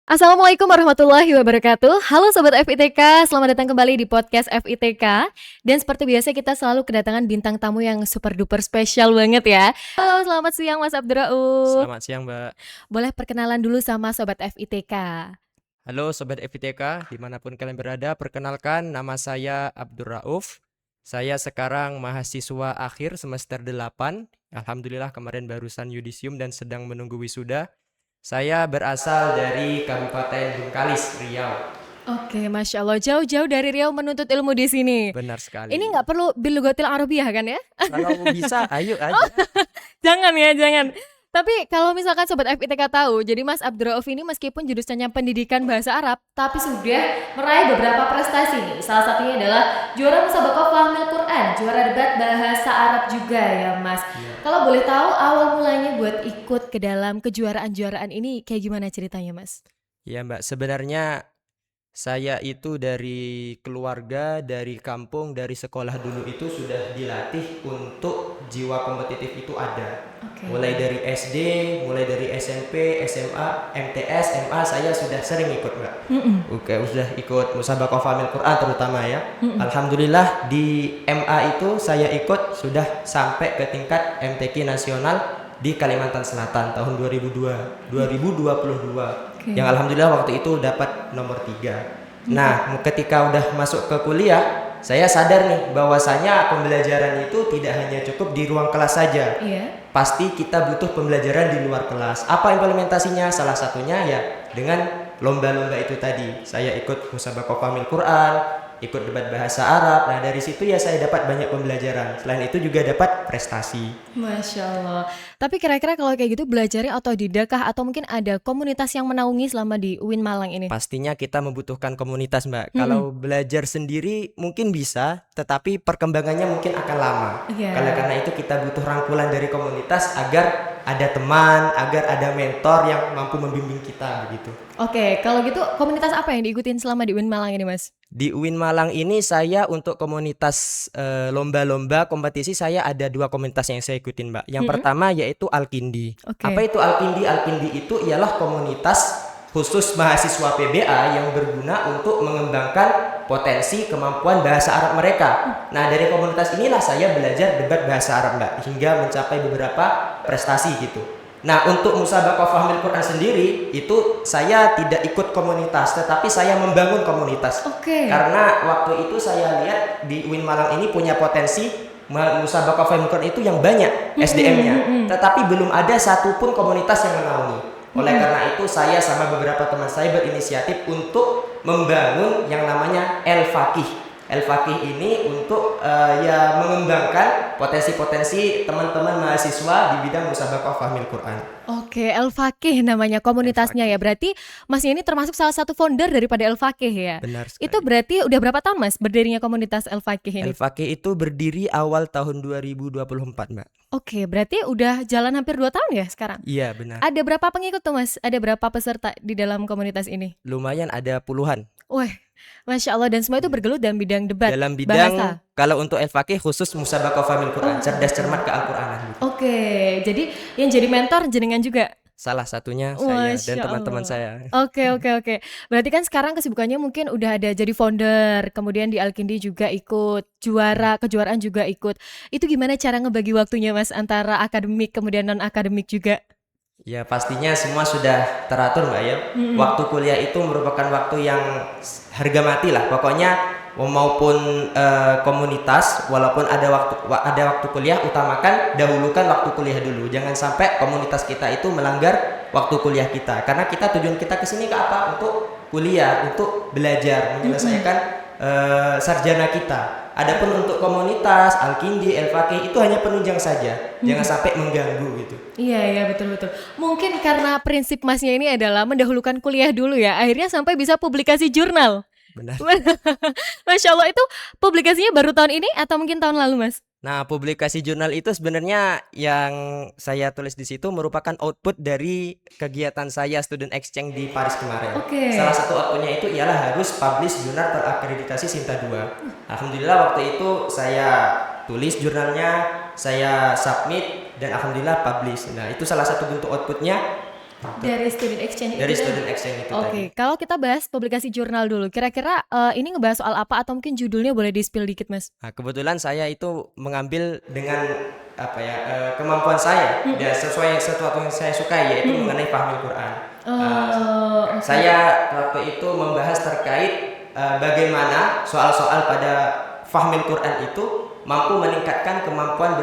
Assalamualaikum warahmatullahi wabarakatuh. Halo Sobat FITK, selamat datang kembali di podcast FITK. Dan seperti biasa kita selalu kedatangan bintang tamu yang super duper spesial banget ya. Halo, selamat siang Mas Abdurrauf. Selamat siang Mbak. Boleh perkenalan dulu sama Sobat FITK. Halo Sobat FITK, dimanapun kalian berada, perkenalkan nama saya Abdurrauf. Saya sekarang mahasiswa akhir semester 8. Alhamdulillah kemarin barusan yudisium dan sedang menunggu wisuda. Saya berasal dari Kabupaten Bengkalis, Riau. Oke, Masya Allah, jauh-jauh dari Riau menuntut ilmu di sini. Benar sekali. Ini nggak perlu bilugatil Arabiyah kan ya? Kalau bisa, ayo aja. Jangan ya, jangan. Tapi kalau misalkan Sobat FITK tahu, jadi Mas Abdurrauf ini meskipun jurusannya pendidikan bahasa Arab, tapi sudah meraih beberapa prestasi nih. Salah satunya adalah juara Musabaqah Fahmil Quran, juara debat bahasa Arab juga ya Mas. Kalau boleh tahu awal mulanya buat ikut ke dalam kejuaraan-juaraan ini kayak gimana ceritanya Mas? Ya Mbak, sebenarnya saya itu dari keluarga, dari kampung, dari sekolah dulu itu sudah dilatih untuk jiwa kompetitif itu ada. Mulai dari SD, mulai dari SMP, SMA, MTS, MA saya sudah sering ikut Mbak. Oke, sudah ikut Musabaqah Fahmil Quran terutama ya. Alhamdulillah di MA itu saya ikut sudah sampai ke tingkat MTQ nasional di Kalimantan Selatan tahun 2022. Yang alhamdulillah waktu itu dapat nomor 3. Nah, ketika udah masuk ke kuliah, saya sadar nih bahwasanya pembelajaran itu tidak hanya cukup di ruang kelas saja. Pasti kita butuh pembelajaran di luar kelas. Apa implementasinya? Salah satunya ya dengan lomba-lomba itu tadi. Saya ikut Musabaqah Fahmil Quran, ikut debat bahasa Arab. Nah dari situ ya saya dapat banyak pembelajaran. Selain itu juga dapat prestasi. Masya Allah. Tapi kira-kira kalau kayak gitu belajarnya otodidak kah atau mungkin ada komunitas yang menaungi selama di UIN Malang ini? Pastinya kita membutuhkan komunitas Mbak. Kalau belajar sendiri mungkin bisa, tetapi perkembangannya mungkin akan lama. Karena itu kita butuh rangkulan dari komunitas agar ada teman, agar ada mentor yang mampu membimbing kita begitu. Oke, kalau gitu komunitas apa yang diikutin selama di UIN Malang ini Mas? Di UIN Malang ini saya untuk komunitas lomba-lomba kompetisi saya ada 2 komunitas yang saya ikutin Mbak. Yang pertama yaitu Alkindi. Apa itu Alkindi? Alkindi itu ialah komunitas khusus mahasiswa PBA yang berguna untuk mengembangkan potensi kemampuan bahasa Arab mereka. Nah dari komunitas inilah saya belajar debat bahasa Arab Mbak hingga mencapai beberapa prestasi gitu. Nah untuk Musabaqah Fahmil Quran sendiri itu saya tidak ikut komunitas tetapi saya membangun komunitas. Karena waktu itu saya lihat di UIN Malang ini punya potensi Musabaqah Fahmil Quran itu yang banyak SDM-nya, tetapi belum ada satupun komunitas yang menaungi. Oleh karena itu saya sama beberapa teman saya berinisiatif untuk membangun yang namanya El-Faqih. El-Faqih ini untuk ya mengembangkan potensi-potensi teman-teman mahasiswa di bidang Musabaqah Fahmil Quran. Oke, El-Faqih namanya komunitasnya ya. Berarti Mas ini termasuk salah satu founder daripada El-Faqih ya? Benar sekali. Itu berarti udah berapa tahun Mas berdirinya komunitas El-Faqih ini? El-Faqih itu berdiri awal tahun 2024 Mbak. Oke, berarti udah jalan hampir 2 tahun ya sekarang? Iya benar. Ada berapa pengikut tuh Mas? Ada berapa peserta di dalam komunitas ini? Lumayan ada puluhan. Wah, Masya Allah, dan semua itu bergelut dalam bidang debat Dalam bidang bahasa. kalau untuk El-Faqih khusus Musabaqah Fahmil Quran, cerdas cermat ke Al-Quranan. Oke, jadi yang jadi mentor jenengan juga? Salah satunya saya Masya dan teman-teman Allah. saya. Oke. Berarti kan sekarang kesibukannya mungkin udah ada jadi founder, kemudian di Alkindi juga ikut, kejuaraan juga ikut. Itu gimana cara ngebagi waktunya Mas antara akademik kemudian non-akademik juga? Ya pastinya semua sudah teratur Mbak ya. Waktu kuliah itu merupakan waktu yang harga mati lah. Pokoknya maupun komunitas, walaupun ada waktu kuliah, utamakan dahulukan waktu kuliah dulu. Jangan sampai komunitas kita itu melanggar waktu kuliah kita. Karena tujuan kita kesini ke apa? Untuk kuliah, untuk belajar, menyelesaikan sarjana kita. Adapun untuk komunitas, Alkindi, El-Faqih itu hanya penunjang saja. Jangan sampai mengganggu gitu. Iya betul. Mungkin karena prinsip Masnya ini adalah mendahulukan kuliah dulu ya. Akhirnya sampai bisa publikasi jurnal. Benar. Masya Allah, itu publikasinya baru tahun ini atau mungkin tahun lalu Mas? Nah, publikasi jurnal itu sebenarnya yang saya tulis di situ merupakan output dari kegiatan saya student exchange di Paris kemarin. Oke. Salah satu outputnya itu ialah harus publish jurnal terakreditasi Sinta 2. Alhamdulillah waktu itu saya tulis jurnalnya, saya submit dan alhamdulillah publish. Nah, itu salah satu bentuk outputnya Dari student exchange dari itu ya? student exchange itu tadi. Oke, kalau kita bahas publikasi jurnal dulu, kira-kira ini ngebahas soal apa atau mungkin judulnya boleh di-spill dikit, Mas? Nah, kebetulan saya itu mengambil dengan kemampuan saya dan sesuai sesuatu yang saya sukai yaitu mengenai paham Al-Quran. Oke. Saya waktu itu membahas terkait bagaimana soal-soal pada faham Al-Quran itu mampu meningkatkan kemampuan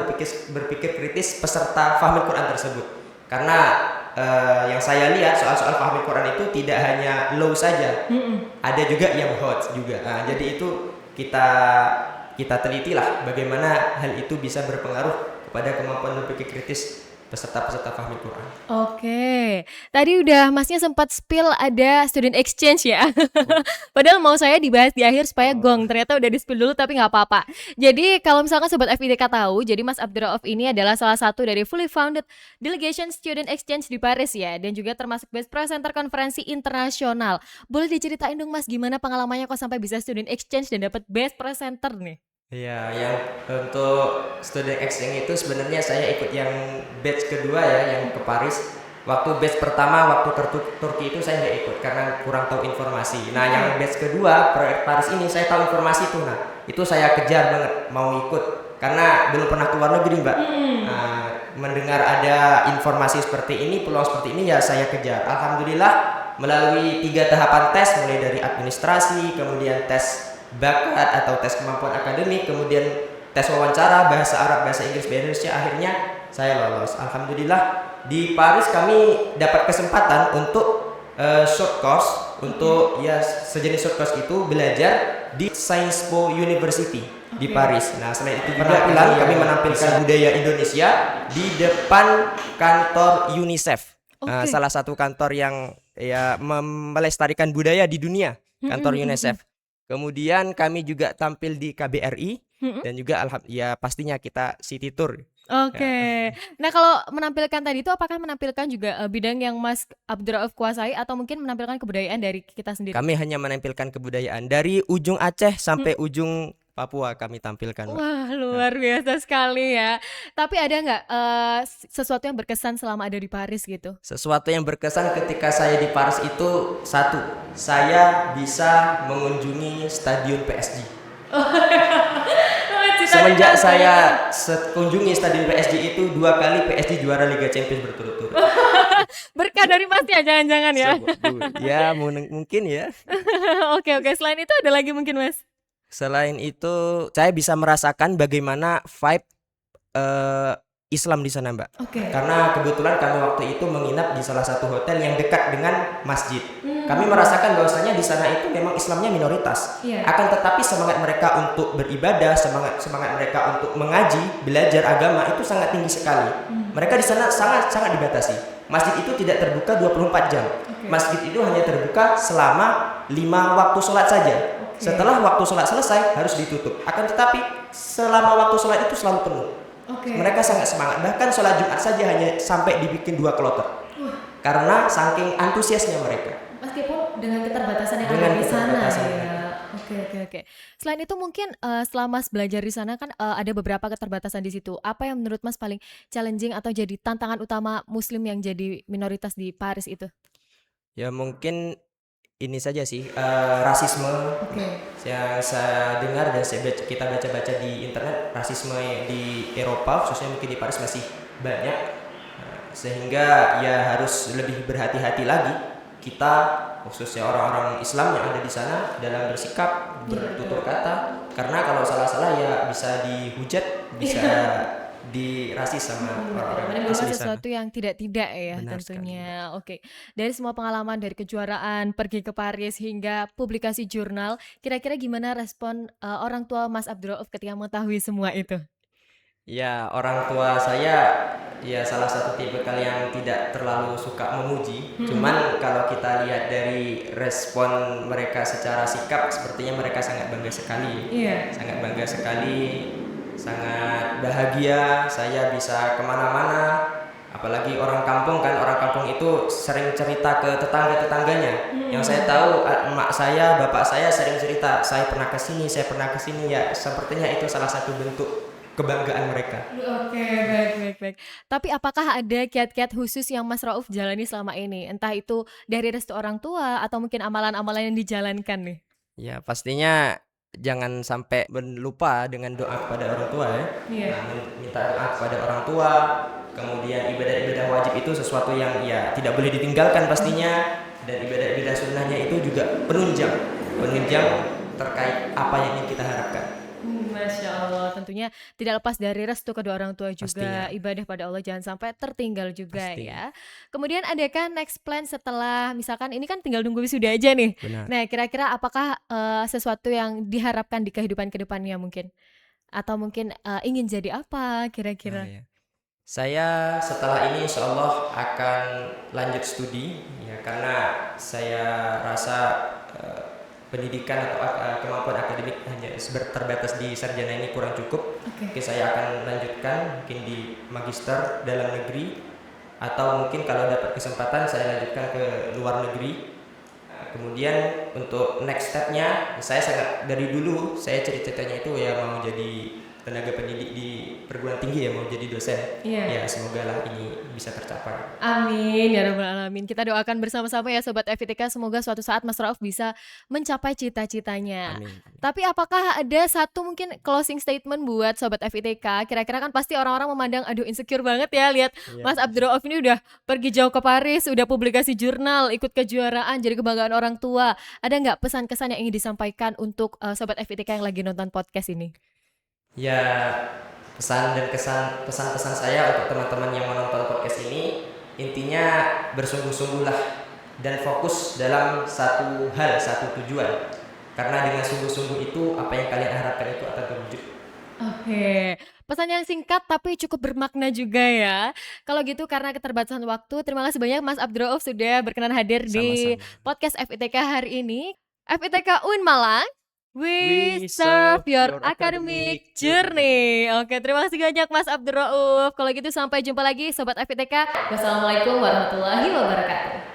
berpikir kritis peserta faham Al-Quran tersebut. Karena yang saya lihat soal-soal paham Al-Quran itu tidak hanya low saja, ada juga yang hot juga. Nah, jadi itu kita teliti lah bagaimana hal itu bisa berpengaruh kepada kemampuan berpikir kritis peserta-peserta paham Al-Quran. Oke, tadi udah Masnya sempat spill ada student exchange ya. Padahal mau saya dibahas di akhir supaya gong, ternyata udah di-spill dulu tapi nggak apa-apa. Jadi kalau misalkan Sobat FITK tahu, jadi Mas Abdurrauf ini adalah salah satu dari fully founded delegation student exchange di Paris ya, dan juga termasuk best presenter konferensi internasional. Boleh diceritain dong Mas, gimana pengalamannya kok sampai bisa student exchange dan dapat best presenter nih? Ya, yang untuk student exchange itu sebenarnya saya ikut yang batch kedua ya, yang ke Paris. Waktu batch pertama, waktu ke Turki itu saya nggak ikut karena kurang tahu informasi. Nah, yang batch kedua, proyek Paris ini saya tahu informasi itu. Nah, itu saya kejar banget mau ikut karena belum pernah keluar negeri, Mbak. Nah, mendengar ada informasi seperti ini, peluang seperti ini ya saya kejar. Alhamdulillah melalui 3 tahapan tes, mulai dari administrasi, kemudian tes bakat atau tes kemampuan akademik, kemudian tes wawancara bahasa Arab, bahasa Inggris, bahasa Indonesia, akhirnya saya lolos. Alhamdulillah di Paris kami dapat kesempatan untuk short course, untuk ya sejenis short course itu belajar di Sciences Po University di Paris. Nah, selain itu penampilan kami menampilkan budaya Indonesia di depan kantor UNICEF. Salah satu kantor yang ya melestarikan budaya di dunia, kantor UNICEF. Kemudian kami juga tampil di KBRI dan juga ya pastinya kita city tour. Oke. Nah, kalau menampilkan tadi itu apakah menampilkan juga bidang yang Mas Abdurrauf kuasai atau mungkin menampilkan kebudayaan dari kita sendiri? Kami hanya menampilkan kebudayaan dari ujung Aceh sampai ujung Papua kami tampilkan, Mbak. Wah, luar biasa sekali ya. Tapi ada nggak sesuatu yang berkesan selama ada di Paris gitu? Sesuatu yang berkesan ketika saya di Paris itu, satu, saya bisa mengunjungi stadion PSG. Semenjak saya kunjungi stadion PSG itu 2 kali PSG juara Liga Champions berturut-turut. Berkah dari Mas ya, jangan-jangan ya. Ya, mungkin ya. Oke, selain itu ada lagi mungkin Mas? Selain itu, saya bisa merasakan bagaimana vibe Islam di sana, Mbak. Karena kebetulan kami waktu itu menginap di salah satu hotel yang dekat dengan masjid. Kami merasakan bahwasanya di sana itu memang Islamnya minoritas. Akan tetapi semangat mereka untuk beribadah, semangat mereka untuk mengaji, belajar agama itu sangat tinggi sekali. Mereka di sana sangat dibatasi. Masjid itu tidak terbuka 24 jam. Masjid itu hanya terbuka selama 5 waktu sholat saja. Setelah waktu sholat selesai harus ditutup. Akan tetapi selama waktu sholat itu selalu penuh. Mereka sangat semangat. Bahkan sholat Jumat saja hanya sampai dibikin 2 kloter. Karena saking antusiasnya mereka. Meskipun dengan keterbatasan yang ada di sana ya. Oke. Selain itu mungkin setelah Mas belajar di sana kan ada beberapa keterbatasan di situ. Apa yang menurut Mas paling challenging atau jadi tantangan utama Muslim yang jadi minoritas di Paris itu? Ya mungkin ini saja sih, rasisme. Yang saya dengar dan kita baca-baca di internet, rasisme di Eropa khususnya mungkin di Paris masih banyak, sehingga ya harus lebih berhati-hati lagi kita, khususnya orang-orang Islam yang ada di sana dalam bersikap, bertutur kata, karena kalau salah-salah ya bisa dihujat, bisa dirasis sama orang-orang asli sana. Sesuatu yang tidak ya. Benar tentunya. Oke. Dari semua pengalaman dari kejuaraan, pergi ke Paris hingga publikasi jurnal, kira-kira gimana respon orang tua Mas Abdurrauf ketika mengetahui semua itu? Ya, orang tua saya ya salah satu tipe yang tidak terlalu suka memuji. Cuman kalau kita lihat dari respon mereka secara sikap, sepertinya mereka sangat bangga sekali. Sangat bangga sekali sangat bahagia. Saya bisa kemana-mana, apalagi orang kampung kan, orang kampung itu sering cerita ke tetangga-tetangganya. Yang saya tahu, emak saya, bapak saya sering cerita, saya pernah ke sini, saya pernah ke sini, ya sepertinya itu salah satu bentuk kebanggaan mereka. Oke, baik. Tapi apakah ada kiat-kiat khusus yang Mas Rauf jalani selama ini? Entah itu dari restu orang tua atau mungkin amalan-amalan yang dijalankan nih? Ya pastinya jangan sampai lupa dengan doa kepada orang tua ya. Iya. Nah, minta doa kepada orang tua, kemudian ibadah-ibadah wajib itu sesuatu yang ya tidak boleh ditinggalkan pastinya, dan ibadah-ibadah sunnahnya itu juga penunjang terkait apa yang ingin kita harapkan. Masya Allah, tentunya tidak lepas dari restu kedua orang tua juga, Pastinya. ibadah pada Allah jangan sampai tertinggal juga Pasti. ya. Kemudian adakah next plan setelah misalkan ini kan tinggal nunggu wisuda aja nih. Benar. Nah, kira-kira apakah sesuatu yang diharapkan di kehidupan kedepannya mungkin? Atau mungkin ingin jadi apa Nah, kira-kira? ya. Saya setelah ini insya Allah akan lanjut studi ya, karena saya rasa pendidikan atau kemampuan akademik hanya terbatas di sarjana ini kurang cukup. Mungkin saya akan lanjutkan mungkin di magister dalam negeri, atau mungkin kalau dapat kesempatan saya lanjutkan ke luar negeri. Kemudian untuk next stepnya, saya sangat dari dulu saya cita-citanya itu ya mau jadi tenaga pendidik di perguruan tinggi, ya mau jadi dosen. Iya. Ya semoga lah ini bisa tercapai. Amin ya rabbal alamin. Kita doakan bersama-sama ya sobat FITK, semoga suatu saat Mas Rauf bisa mencapai cita-citanya. Amin. Tapi apakah ada satu mungkin closing statement buat sobat FITK? Kira-kira kan pasti orang-orang memandang aduh insecure banget ya lihat Mas Abdurrauf ini udah pergi jauh ke Paris, udah publikasi jurnal, ikut kejuaraan, jadi kebanggaan orang tua. Ada nggak pesan-kesan yang ingin disampaikan untuk sobat FITK yang lagi nonton podcast ini? Ya, pesan-pesan saya untuk teman-teman yang menonton podcast ini, intinya bersungguh-sungguhlah dan fokus dalam satu hal, satu tujuan. Karena dengan sungguh-sungguh itu apa yang kalian harapkan itu akan terwujud. Oke, pesan yang singkat tapi cukup bermakna juga ya. Kalau gitu karena keterbatasan waktu, terima kasih banyak Mas Abdurrauf sudah berkenan hadir di Sama-sama. podcast FITK hari ini. FITK UIN Malang, we We serve serve your your academic academic journey. Oke, terima kasih banyak Mas Abdurrauf. Kalau gitu sampai jumpa lagi Sobat FITK. Wassalamualaikum warahmatullahi wabarakatuh.